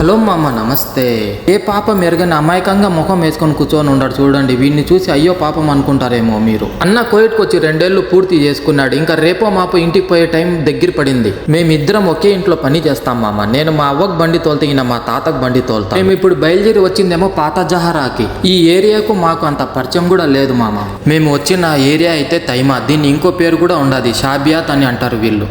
Hello మామ, నమస్తే. ఏ పాపం ఎరగని అమాయకంగా ముఖం వేసుకొని కూర్చొని ఉన్నాడు చూడండి. వీడిని చూసి అయ్యో పాపం అనుకుంటారేమో మీరు. అన్న కోవిడ్కి వచ్చి 2 ఏళ్ళు పూర్తి చేసుకున్నాడు. ఇంకా రేపో మాపో ఇంటికి పోయే టైం దగ్గర పడింది. మేమిద్దరం ఒకే ఇంట్లో పని చేస్తాం మామ. నేను మా అవ్వకు బండి తోలుతా, ఈయన మా తాతకు బండి తోలుతా. మేము ఇప్పుడు బయలుదేరి వచ్చిందేమో పాత జహరాకి. ఈ ఏరియాకు మాకు అంత పరిచయం కూడా లేదు మామ. మేము వచ్చిన ఏరియా అయితే తైమా. దీన్ని ఇంకో పేరు కూడా ఉండదు, షాబియాత్ అని అంటారు వీళ్ళు.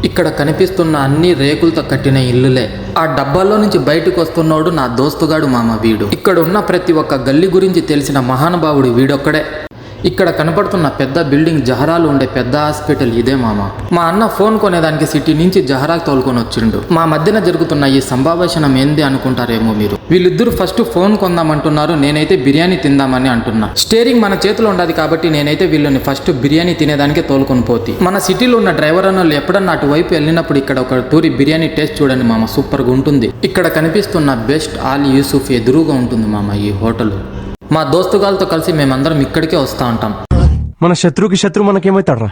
ఇక్కడ కనిపిస్తున్న అన్ని రేకులతో కట్టిన ఇల్లులే. ఆ డబ్బాల్లో నుంచి బయటకు వస్తున్నాడు నా దోస్తుగాడు మామ వీడు. ఇక్కడ ఉన్న ప్రతి ఒక్క గల్లీ గురించి తెలిసిన మహానుభావుడు వీడొక్కడే. ఇక్కడ కనపడుతున్న పెద్ద బిల్డింగ్ జహరాలు ఉండే పెద్ద హాస్పిటల్ ఇదే మామ. మా అన్న ఫోన్ కొనేదానికి సిటీ నుంచి జహరాకు తోలుకొని వచ్చిండు. మా మధ్యన జరుగుతున్న ఈ సంభాషణ ఏంది అనుకుంటారేమో మీరు. వీళ్ళిద్దరూ ఫస్ట్ ఫోన్ కొందామంటున్నారు, నేనైతే బిర్యానీ తిందామని అంటున్నా. స్టీరింగ్ మన చేతిలో ఉండదు కాబట్టి నేనైతే వీళ్ళని ఫస్ట్ బిర్యానీ తినేదానికే తోలుకొని పోతి. మన సిటీలో ఉన్న డ్రైవర్ అన్నోళ్ళు ఎప్పుడన్నా అటువైపు వెళ్ళినప్పుడు ఇక్కడ ఒక టూరి బిర్యానీ టేస్ట్ చూడండి మామ, సూపర్గా ఉంటుంది. ఇక్కడ కనిపిస్తున్న బెస్ట్ ఆల్ యూసుఫ్ ఎదురుగా ఉంటుంది మామ ఈ హోటల్. మా దోస్తుగాలతో కలిసి మేమందరం ఇక్కడికే వస్తా ఉంటాం. మన శత్రువుకి శత్రు మనకేమవుతాడ్రా?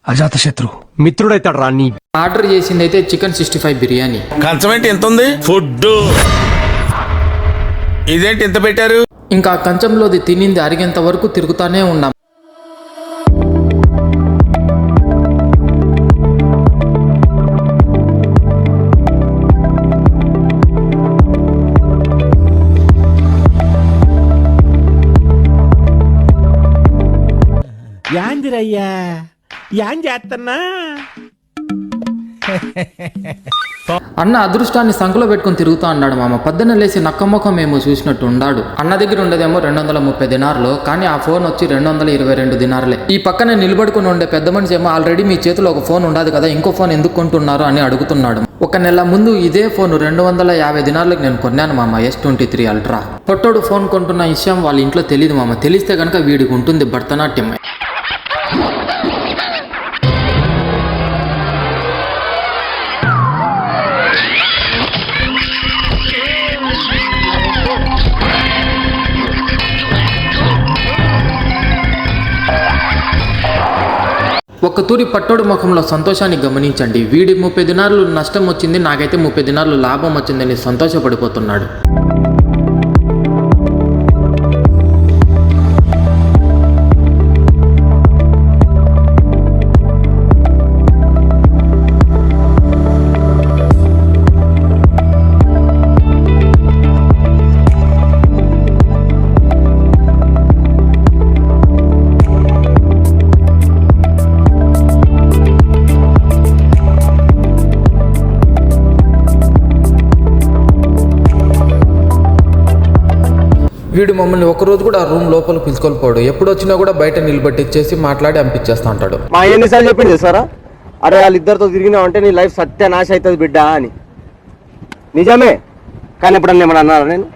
అజాత శత్రు మిత్రుడైతాడ్రా. నీ ఆర్డర్ చేసింది అయితే చికెన్ 65 బిర్యానీ. కంచం ఏంటి ఎంత ఉంది? ఫుడ్ ఇదేంటి ఎంత పెట్టారు? ఇంకా కంచంలోది తినింది అరిగేంత వరకు తిరుగుతానే ఉన్నాం. యాందిరయ్యా యాం చేస్తున్నా? అన్న అదృష్టాన్ని సంకలో పెట్టుకుని తిరుగుతా అన్నాడు మామ. పొద్దున్న లేసి నక్కమ్మకం ఏమో చూసినట్టు ఉన్నాడు. అన్న దగ్గర ఉండేదేమో 230 దినార్లు, కానీ ఆ ఫోన్ వచ్చి 222 దినార్లే. ఈ పక్కనే నిలబడుకుని ఉండే పెద్ద మనిషి ఏమో ఆల్రెడీ మీ చేతిలో ఒక ఫోన్ ఉండదు కదా, ఇంకో ఫోన్ ఎందుకు కొంటున్నారు అని అడుగుతున్నాడు. 1 నెల ముందు ఇదే ఫోన్ 250 దినార్లకు నేను కొన్నాను మామ, S23 అల్ట్రా. పొట్టోడు ఫోన్ కొంటున్న విషయం వాళ్ళ ఇంట్లో తెలియదు మామ. తెలిస్తే కనుక వీడికి ఉంటుంది భరతనాట్యం. ఒక తూరి పట్టోడు ముఖంలో సంతోషాన్ని గమనించండి. వీడి 30 దినార్లు నష్టం వచ్చింది, నాకైతే 30 దినార్లు లాభం వచ్చిందని సంతోషపడిపోతున్నాడు. వీడు మమ్మల్ని ఒకరోజు కూడా రూమ్ లోపల పిలుచుకోకపోడు. ఎప్పుడు వచ్చినా కూడా బయట నిలబెట్టిచ్చేసి మాట్లాడి పంపించేస్తా ఉంటాడు. మా ఎన్నిసార్లు చెప్పింది సారా, అరే వాళ్ళిద్దరితో తిరిగినావు అంటే నీ లైఫ్ సత్యనాశ అవుతుంది బిడ్డ అని. నిజమే, కానీ ఎప్పుడన్నా ఏమన్నా అన్నారా నేను?